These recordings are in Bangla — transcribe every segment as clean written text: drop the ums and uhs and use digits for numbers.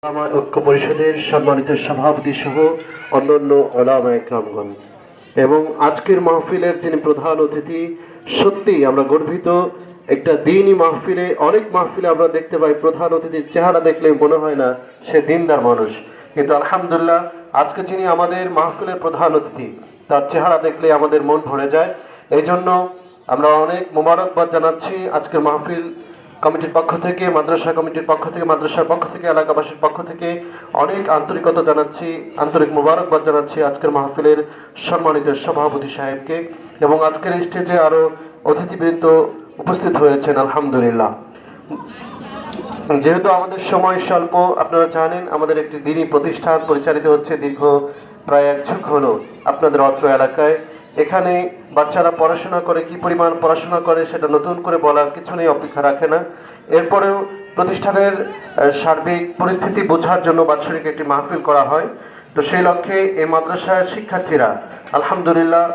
আমার ঐক্য পরিষদের সম্মানিত সভাপতি সহ অন্যান্য ওলামা একরামগণ এবং আজকের মাহফিলের যিনি প্রধান অতিথি, সত্যি আমরা গর্বিত। একটা দিনই মাহফিলে, অনেক মাহফিলে আমরা দেখতে পাই প্রধান অতিথির চেহারা দেখলে মনে হয় না সে দিনদার মানুষ, কিন্তু আলহামদুলিল্লাহ আজকে যিনি আমাদের মাহফিলের প্রধান অতিথি তার চেহারা দেখলে আমাদের মন ভরে যায়। এই জন্য আমরা অনেক মোবারকবাদ জানাচ্ছি আজকের মাহফিল কমিটির পক্ষ থেকে, মাদ্রাসা কমিটির পক্ষ থেকে, মাদ্রাসার পক্ষ থেকে, এলাকাবাসীর পক্ষ থেকে অনেক আন্তরিকতা জানাচ্ছি, আন্তরিক মোবারকবাদ জানাচ্ছি আজকের মাহফিলের সম্মানিত সভাপতি সাহেবকে। এবং আজকের স্টেজে আরো অতিথিবৃন্দ উপস্থিত হয়েছেন আলহামদুলিল্লাহ। যেহেতু আমাদের সময় স্বল্প, আপনারা জানেন আমাদের একটি দিনী প্রতিষ্ঠান পরিচালিত হচ্ছে দীর্ঘ প্রায় 1 যুগ হলো আপনাদের অত্র এলাকায়। এখানে বাচ্চারা পড়াশোনা করে, কি পরিমাণ পড়াশোনা করে সেটা নতুন করে বলার কিছু নেই, অপেক্ষা রাখে না। এরপরেও প্রতিষ্ঠানের সার্বিক পরিস্থিতি বোঝার জন্য বাৎসরিক একটি মাহফিল করা হয়। তো সেই লক্ষ্যে এই মাদ্রাসার শিক্ষার্থীরা আলহামদুলিল্লাহ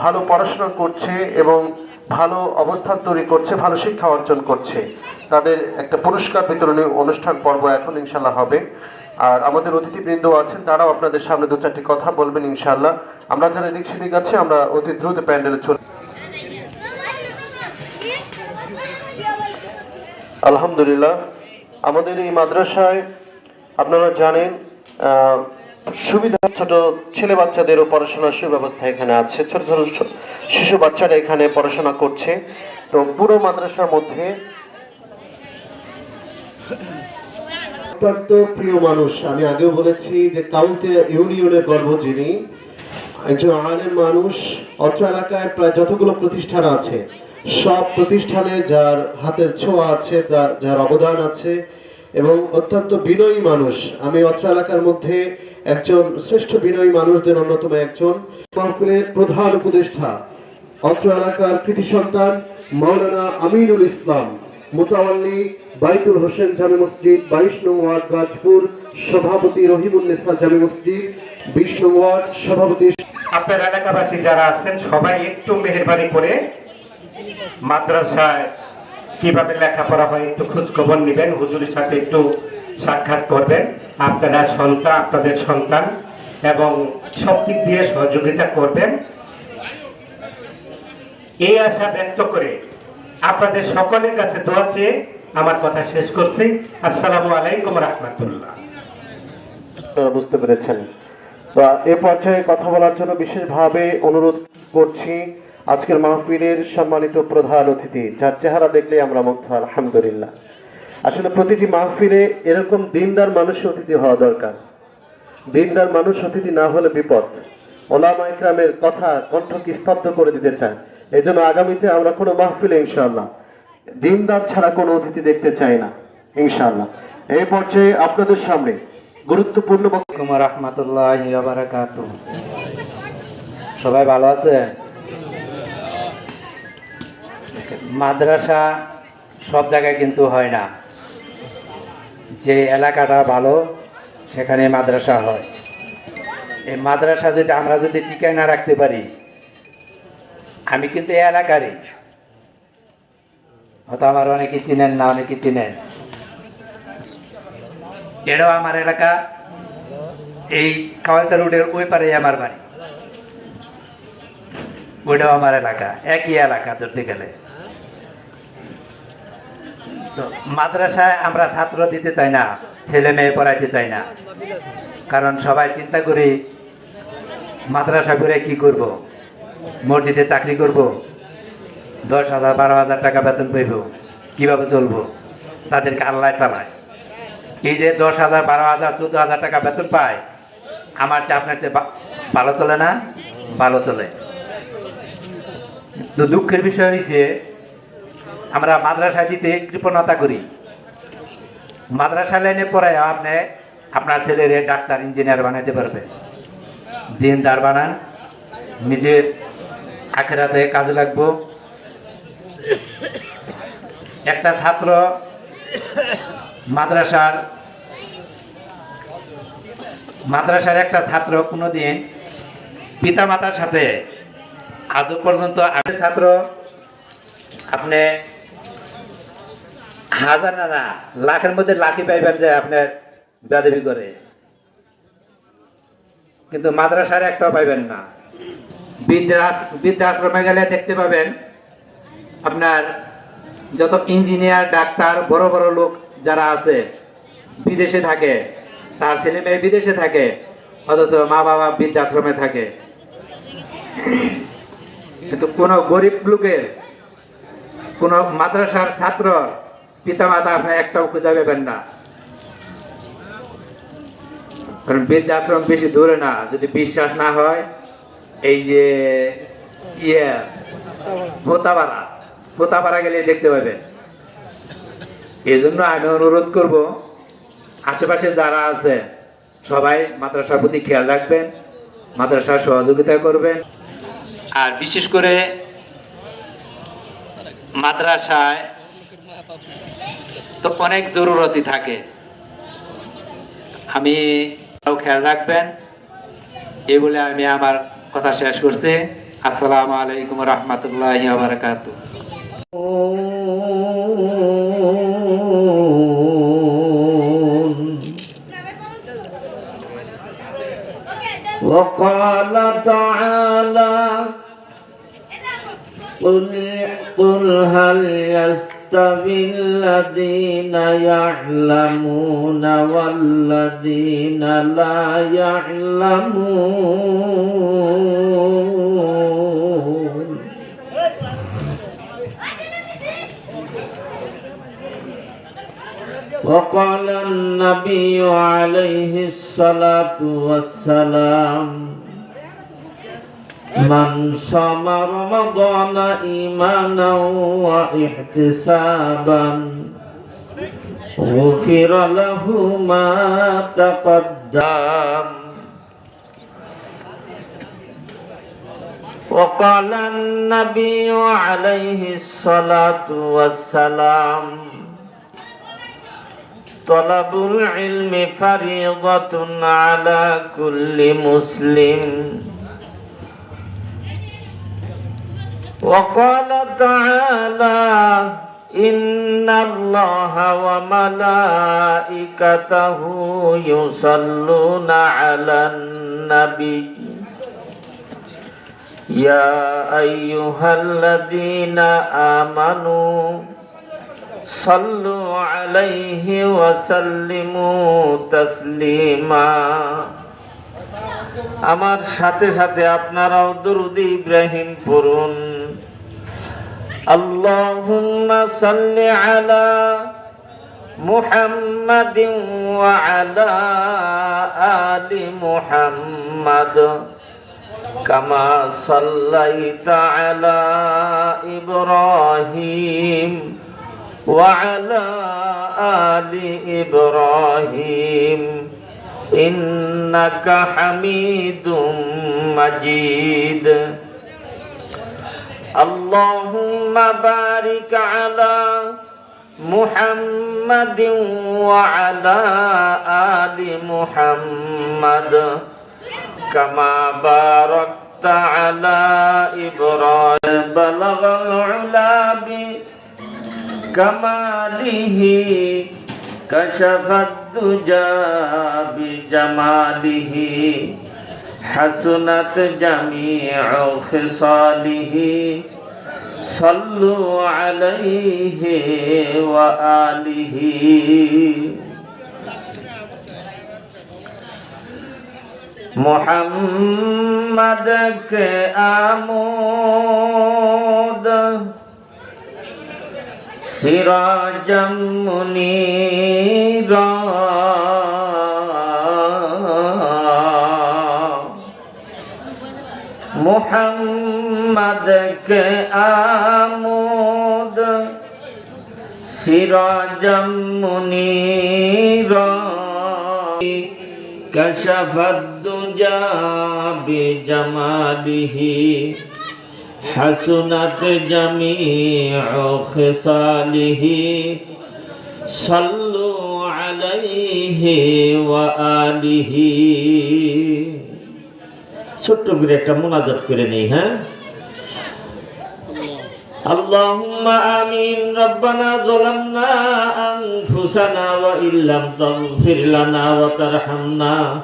ভালো পড়াশোনা করছে এবং ভালো অবস্থান তৈরি করছে, ভালো শিক্ষা অর্জন করছে। তাদের একটা পুরস্কার বিতরণী অনুষ্ঠান পর্ব এখন ইনশাল্লাহ হবে। আর আমাদের অতিথিবৃন্দ আছেন, তারাও আপনাদের সামনে 2-4টি কথা বলবেন ইনশাল্লাহ। আমরা যারা এদিক সেদিক আছে আমরা অতি দ্রুত প্যান্ডেলে চলে। আলহামদুলিল্লাহ আমাদের এই মাদ্রাসায় আপনারা জানেন সুবিধা, ছোট ছেলে বাচ্চাদেরও পড়াশোনার সুব্যবস্থা এখানে আছে। ছোট ছোট শিশু বাচ্চারা এখানে পড়াশোনা করছে। তো পুরো মাদ্রাসার মধ্যে অত্যন্ত প্রিয় মানুষ, আমি আগেও বলেছি যে কাউন্তিয়া ইউনিয়নের গর্ব যিনি, একজন আলেম মানুষ। অত্র এলাকায় প্রায় যতগুলো প্রতিষ্ঠান আছে সব প্রতিষ্ঠানে যার হাতের ছোঁয়া আছে, যার অবদান আছে এবং অত্যন্ত বিনয়ী মানুষ। আমি অত্র এলাকার মধ্যে একজন শ্রেষ্ঠ বিনয়ী মানুষদের অন্যতম একজন। মাহফিলের প্রধান উপদেষ্টা, অত্র এলাকার কৃতি সন্তান মাওলানা আমিনুল ইসলাম, মুতাওয়াল্লি বাইতুল হোসেন জামে মসজিদ 22 নং ওয়ার্ড গাজপুর, সভাপতি রহিমুন্নেসা জামে মসজিদ 20 নং ওয়ার্ড, সভাপতি। আপনার এলাকাবাসী যারা আছেন সবাই একটু মেহেরবানি করে মাদ্রাসায় কিভাবে লেখাপড়া হয় একটু খোঁজ খবর নেবেন, হুজুরের সাথে একটু সাক্ষাৎ করবেন। আপনারা সন্তান, আপনাদের সন্তান এবং সব দিক দিয়ে সহযোগিতা করবেন, এই আশা ব্যক্ত করে আপনাদের সকলের কাছে দোয়া চেয়ে আমার কথা শেষ করছি। আসসালামু আলাইকুম রাহমাতুল্লাহ। বুঝতে পেরেছেন। এ পর্যায়ে কথা বলার জন্য বিশেষভাবে অনুরোধ করছি আজকের মাহফিলের সম্মানিত প্রধান অতিথি, যার চেহারা দেখলে আমরা মুগ্ধ আলহামদুলিল্লাহ। আসলে প্রতিটি মাহফিলে এরকম দিনদার মানুষ অতিথি হওয়া দরকার। দিনদার মানুষ অতিথি না হলে বিপদ। ওলামা ইকরামের কথা কণ্ঠকে স্তব্ধ করে দিতে চায়। এই জন্য আগামীতে আমরা কোনো মাহফিলে ইনশাআল্লাহ দিনদার ছাড়া কোনো অতিথি দেখতে চাই না ইনশাআল্লাহ। এই পর্যায়ে আপনাদের সামনে গুরুত্বপূর্ণ বক্তব্য। রাহমাতুল্লাহি ওয়া বারাকাতুহু। সবাই ভালো আছে? মাদ্রাসা সব জায়গায় কিন্তু হয় না। যে এলাকাটা ভালো সেখানে মাদ্রাসা হয়। এই মাদ্রাসা যদি আমরা টিকায় না রাখতে পারি, আমি কিন্তু এই এলাকারই, হয়তো আমার অনেকে চিনেন না, অনেকে চিনেন, এটাও আমার এলাকা। এই কাওয়ালতা রোডের ওই পারে আমার বাড়ি, ওইটাও আমার এলাকা, একই এলাকা ধরতে গেলে। তো মাদ্রাসায় আমরা ছাত্র দিতে চাই না, ছেলে মেয়ে পড়াইতে চাই না, কারণ সবাই চিন্তা করি মাদ্রাসা করে কি করব, মসজিদে চাকরি করব, 10,000 12,000 টাকা বেতন পাইব, কিভাবে চলবো, তাদেরকে আল্লাহ চালায়। এই যে 10,000 12,000 14,000 টাকা বেতন পায়, আমার চেয়ে আপনার চেয়ে ভালো চলে না? ভালো চলে। তো দুঃখের বিষয় হয়েছে আমরা মাদ্রাসা দিতে কৃপণতা করি। মাদ্রাসা লাইনে পড়ায় আপনি আপনার ছেলেরে ডাক্তার ইঞ্জিনিয়ার বানাইতে পারবে। দিনদার বানান, নিজের আখেরাতে কাজে লাগবো। একটা ছাত্র মাদ্রাসার একটা ছাত্র কোনোদিন পিতামাতার সাথে আজ পর্যন্ত ছাত্র আপনি হাজার না লাখের মধ্যে লাখই পাইবেন যে আপনার বেয়াদবি করে, কিন্তু মাদ্রাসার একটাও পাইবেন না। বৃদ্ধাশ্রমে গেলে দেখতে পাবেন আপনার যত ইঞ্জিনিয়ার, ডাক্তার, বড় বড় লোক যারা আছে বিদেশে থাকে, তার ছেলে মেয়ে বিদেশে থাকে, অথচ মা বাবা বৃদ্ধাশ্রমে থাকে। কিন্তু কোন গরিব লোকের, কোন মাদ্রাসার ছাত্র পিতা মাতা আপনি একটাও খুঁজে পাবেন না। কারণ বৃদ্ধাশ্রম বেশি দূরে না। যদি বিশ্বাস না হয়, এই যে ভোতাপাড়া গেলে দেখতে পাবেন। এই জন্য আমি অনুরোধ করব, আশেপাশে যারা আছে সবাই মাদ্রাসার প্রতি খেয়াল রাখবেন, মাদ্রাসার সহযোগিতা করবেন। আর বিশেষ করে মাদ্রাসায় তো অনেক জরুরতি থাকে, আমি খেয়াল রাখবেন। এই বলে আমি আমার কথা শেষ করছি। আসসালামু আলাইকুম রহমতুল্লাহি ওয়া বারাকাতুহু। وقال تعالى قل هل يستوي الذين يعلمون والذين لا يعلمون وقال النبي عليه الصلاة والسلام من صام رمضان إيمانا واحتسابا غفر له ما تقدم. وقال النبي عليه الصلاة والسلام طلب العلم فريضة على كل مسلم. وقال تعالى إن الله وملائكته يصلون على النبي يا أيها الذين آمنوا صلوا عليه وسلموا تسليما. আমার সাথে সাথে আপনারাও দরুদ ইব্রাহিম পড়ুন। আল্লাহুম্মা সাল্লি আলা মুহাম্মাদিন ওয়া আলা আলি মুহাম্মাদ কামা সাল্লাইতা আলা ইব্রাহিম ওয়া আলা আলি ইব্রাহিম إنك حميد مجيد. اللهم بارك على محمد وعلى آل محمد كما باركت على إبراهيم بلغ العلا بكماله كشف الدجى بجماله حسنت جميع خصاله صلوا عليه وآله. محمد کے آمود سراجا منيرا محمد کے آمود سراجا منيرا كشف الدجى بجماله حسنت جميع خصاله صلوا عليه وآله. ছোট্ট করে একটা মুনাজাত করে নেই। হ্যাঁ, اللهم آمين ربنا ظلمنا أنفسنا وإن لم تغفر لنا وترحمنا